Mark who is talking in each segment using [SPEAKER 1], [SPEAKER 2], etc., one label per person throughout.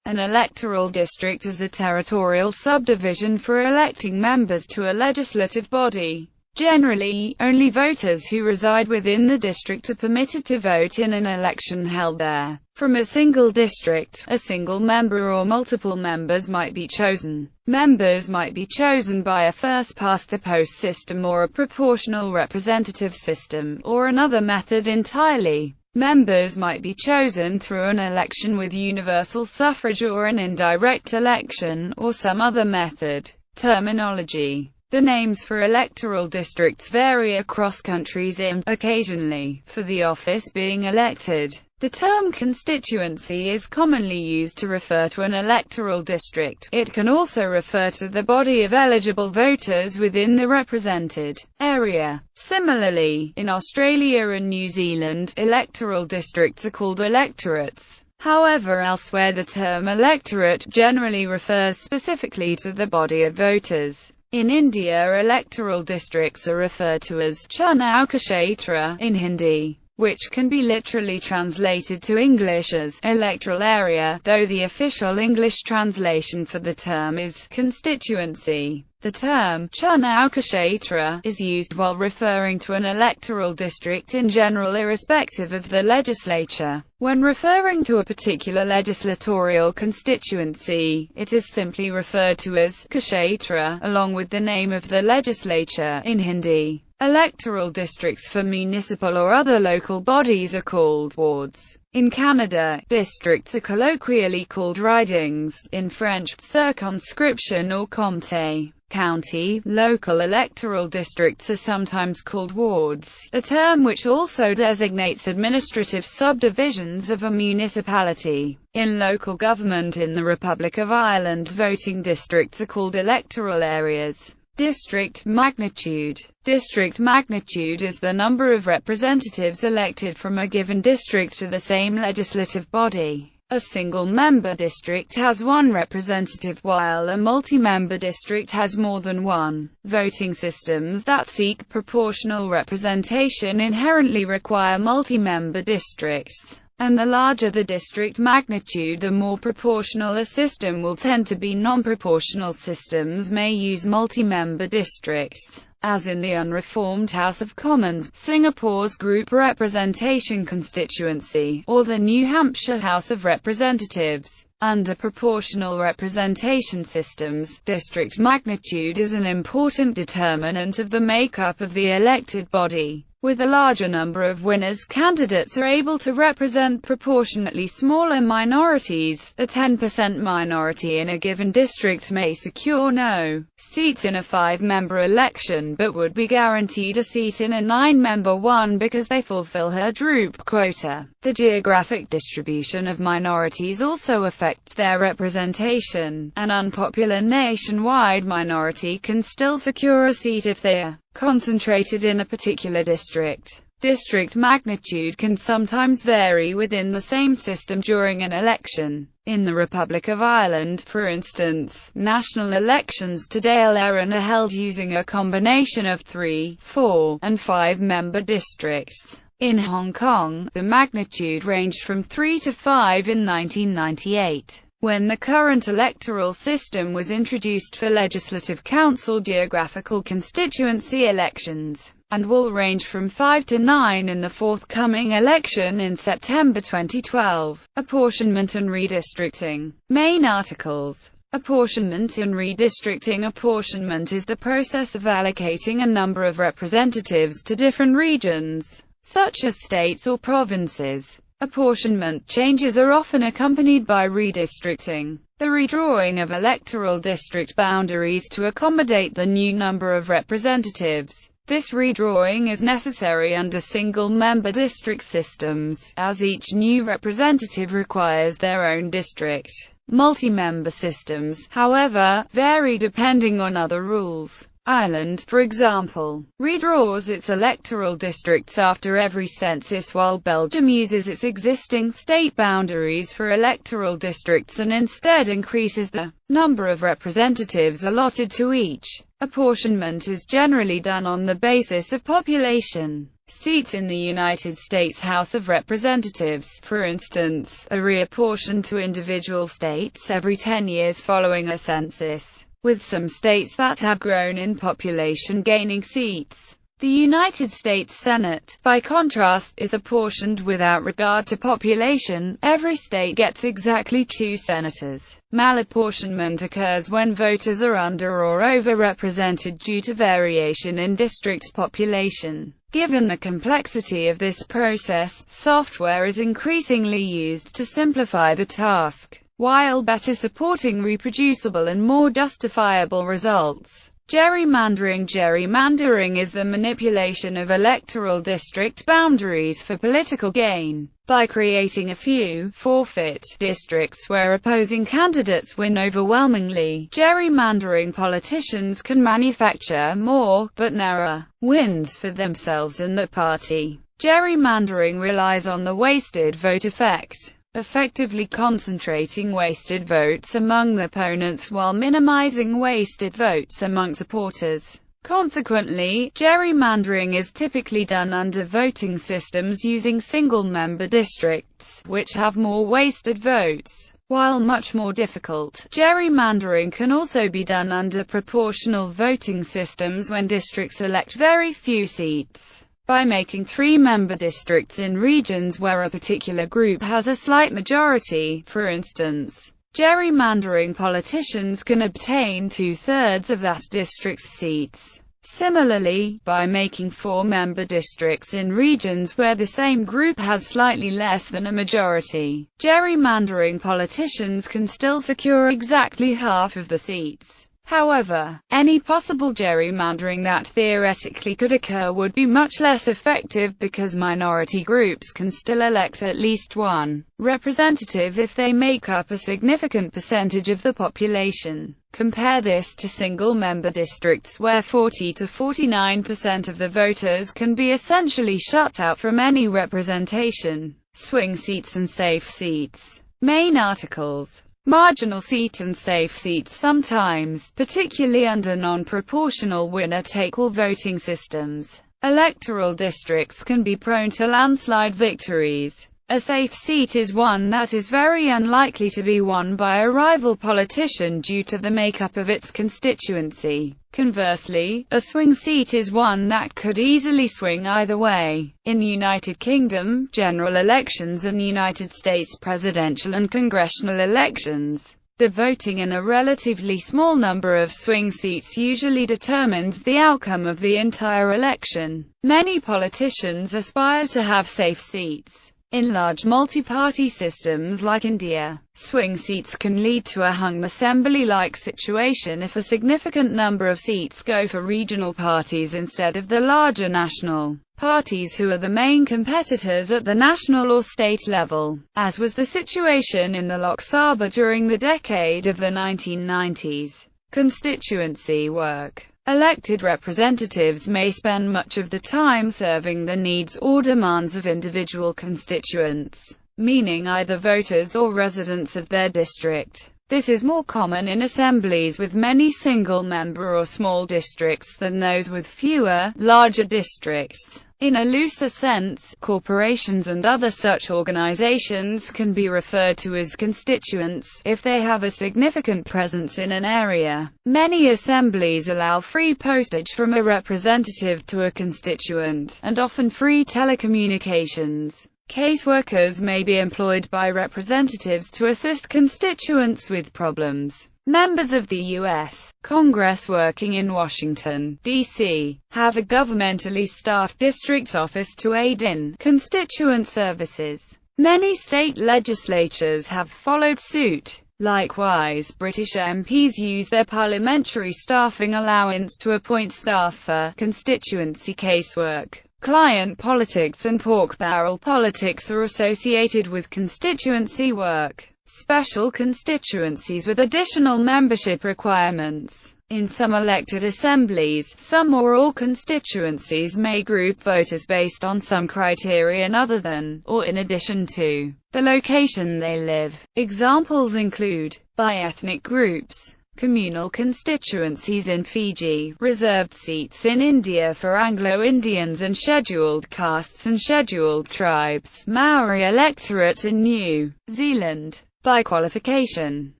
[SPEAKER 1] An electoral district is a territorial subdivision for electing members to a legislative body. Generally, only voters who reside within the district are permitted to vote in an election held there. From a single district, a single member or multiple members might be chosen. Members might be chosen by a first-past-the-post system or a proportional representative system, or another method entirely. Members might be chosen through an election with universal suffrage or an indirect election, or some other method. Terminology. The names for electoral districts vary across countries occasionally, for the office being elected. The term constituency is commonly used to refer to an electoral district. It can also refer to the body of eligible voters within the represented area. Similarly, in Australia and New Zealand, electoral districts are called electorates. However, elsewhere the term electorate generally refers specifically to the body of voters. In India, electoral districts are referred to as Chunav Kshetra in Hindi, which can be literally translated to English as electoral area, though the official English translation for the term is constituency. The term Chunav Kshetra is used while referring to an electoral district in general irrespective of the legislature. When referring to a particular legislatorial constituency, it is simply referred to as Kshetra, along with the name of the legislature in Hindi. Electoral districts for municipal or other local bodies are called wards. In Canada, districts are colloquially called ridings, in French, circonscription or comté. County, local electoral districts are sometimes called wards, a term which also designates administrative subdivisions of a municipality. In local government in the Republic of Ireland, voting districts are called electoral areas. District magnitude. District magnitude is the number of representatives elected from a given district to the same legislative body. A single-member district has one representative, while a multi-member district has more than one. Voting systems that seek proportional representation inherently require multi-member districts. And the larger the district magnitude, the more proportional a system will tend to be. Non-proportional systems may use multi-member districts, as in the unreformed House of Commons, Singapore's group representation constituency, or the New Hampshire House of Representatives. Under proportional representation systems, district magnitude is an important determinant of the makeup of the elected body. With a larger number of winners, candidates are able to represent proportionately smaller minorities. A 10% minority in a given district may secure no seats in a 5-member election, but would be guaranteed a seat in a 9-member one because they fulfill her droop quota. The geographic distribution of minorities also affects their representation. An unpopular nationwide minority can still secure a seat if they are concentrated in a particular district. District magnitude can sometimes vary within the same system during an election. In the Republic of Ireland, for instance, national elections to Dáil Éireann are held using a combination of 3, 4, and 5-member districts. In Hong Kong, the magnitude ranged from 3 to 5 in 1998. When the current electoral system was introduced for Legislative Council geographical constituency elections, and will range from 5 to 9 in the forthcoming election in September 2012. Apportionment and redistricting. Main articles. Apportionment and redistricting. Apportionment is the process of allocating a number of representatives to different regions, such as states or provinces. Apportionment changes are often accompanied by redistricting, the redrawing of electoral district boundaries to accommodate the new number of representatives. This redrawing is necessary under single-member district systems, as each new representative requires their own district. Multi-member systems, however, vary depending on other rules. Ireland, for example, redraws its electoral districts after every census, while Belgium uses its existing state boundaries for electoral districts and instead increases the number of representatives allotted to each. Apportionment is generally done on the basis of population. Seats in the United States House of Representatives, for instance, are reapportioned to individual states every 10 years following a census, with some states that have grown in population gaining seats. The United States Senate, by contrast, is apportioned without regard to population. Every state gets exactly 2 senators. Malapportionment occurs when voters are under or over-represented due to variation in district population. Given the complexity of this process, software is increasingly used to simplify the task, while better supporting reproducible and more justifiable results. Gerrymandering. Gerrymandering is the manipulation of electoral district boundaries for political gain. By creating a few forfeit districts where opposing candidates win overwhelmingly, gerrymandering politicians can manufacture more, but narrower, wins for themselves and the party. Gerrymandering relies on the wasted vote effect, effectively concentrating wasted votes among the opponents while minimizing wasted votes among supporters. Consequently, gerrymandering is typically done under voting systems using single-member districts, which have more wasted votes. While much more difficult, gerrymandering can also be done under proportional voting systems when districts elect very few seats. By making 3-member districts in regions where a particular group has a slight majority, for instance, gerrymandering politicians can obtain 2/3 of that district's seats. Similarly, by making 4-member districts in regions where the same group has slightly less than a majority, gerrymandering politicians can still secure exactly half of the seats. However, any possible gerrymandering that theoretically could occur would be much less effective because minority groups can still elect at least one representative if they make up a significant percentage of the population. Compare this to single-member districts where 40 to 49% of the voters can be essentially shut out from any representation. Swing seats and safe seats. Main articles. Marginal seat and safe seats. Sometimes, particularly under non-proportional winner-take-all voting systems, electoral districts can be prone to landslide victories. A safe seat is one that is very unlikely to be won by a rival politician due to the makeup of its constituency. Conversely, a swing seat is one that could easily swing either way. In the United Kingdom, general elections and United States presidential and congressional elections, the voting in a relatively small number of swing seats usually determines the outcome of the entire election. Many politicians aspire to have safe seats. In large multi-party systems like India, swing seats can lead to a hung assembly-like situation if a significant number of seats go for regional parties instead of the larger national parties who are the main competitors at the national or state level, as was the situation in the Lok Sabha during the decade of the 1990s. Constituency work. Elected representatives may spend much of the time serving the needs or demands of individual constituents, meaning either voters or residents of their district. This is more common in assemblies with many single-member or small districts than those with fewer, larger districts. In a looser sense, corporations and other such organizations can be referred to as constituents if they have a significant presence in an area. Many assemblies allow free postage from a representative to a constituent, and often free telecommunications. Caseworkers may be employed by representatives to assist constituents with problems. Members of the U.S. Congress working in Washington, D.C., have a governmentally staffed district office to aid in constituent services. Many state legislatures have followed suit. Likewise, British MPs use their parliamentary staffing allowance to appoint staff for constituency casework. Client politics and pork barrel politics are associated with constituency work. Special constituencies with additional membership requirements. In some elected assemblies, some or all constituencies may group voters based on some criterion other than, or in addition to, the location they live. Examples include, by ethnic groups, communal constituencies in Fiji, reserved seats in India for Anglo-Indians and scheduled castes and scheduled tribes, Maori electorate in New Zealand, by qualification,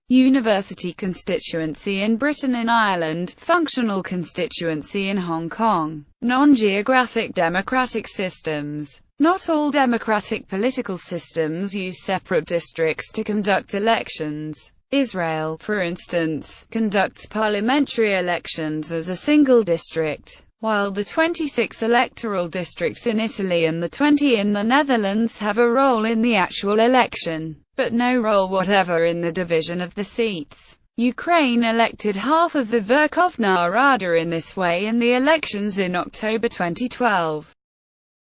[SPEAKER 1] university constituency in Britain and Ireland, functional constituency in Hong Kong, non-geographic democratic systems. Not all democratic political systems use separate districts to conduct elections. Israel, for instance, conducts parliamentary elections as a single district, while the 26 electoral districts in Italy and the 20 in the Netherlands have a role in the actual election, but no role whatever in the division of the seats. Ukraine elected half of the Verkhovna Rada in this way in the elections in October 2012.